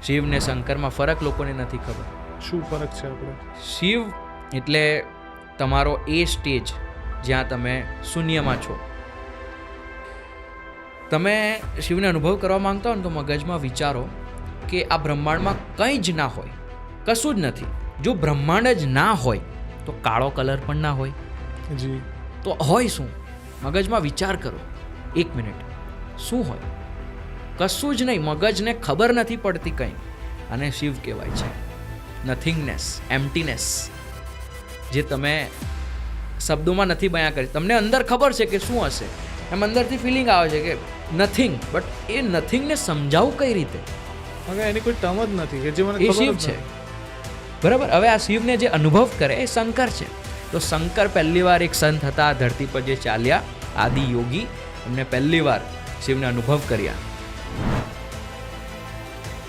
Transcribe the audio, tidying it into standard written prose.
શિવ ને શંકરમાં ફરક લોકોને નથી ખબર. શું ફરક છે આપણે? શિવ એટલે તમારો એ સ્ટેજ જ્યાં તમે શૂન્યમાં છો. તમે શિવને અનુભવ કરવા માંગતા હો ને તો મગજમાં વિચારો કે આ બ્રહ્માંડમાં કંઈ જ ના હોય, કશું જ નથી. જો બ્રહ્માંડ જ ના હોય તો કાળો કલર પણ ના હોય. જી. તો હોય શું? મગજમાં વિચાર કરો 1 મિનિટ. શું હોય? કશું જ નહીં. મગજને ખબર નથી પડતી કંઈ. અને શિવ કહેવાય છે નથિંગનેસ, એમ્પ્ટીનેસ, જે તમે શબ્દોમાં નથી બયાન કરી. તમને અંદર ખબર છે કે શું હશે, એમ અંદરથી ફિલિંગ આવે છે કે નથિંગ, બટ એ નથિંગને સમજાવું કઈ રીતે? હવે એની કોઈ ટર્મ જ નથી કે જે મને એ ખબર શિવ જ છે. નથી. બરાબર. હવે આ શિવને જે અનુભવ કરે એ શંકર છે. તો શંકર પહેલી વાર એક સંત હતા ધરતી પર જે ચાલ્યા, આદિ યોગી. એમને પહેલી વાર શિવને અનુભવ કર્યા.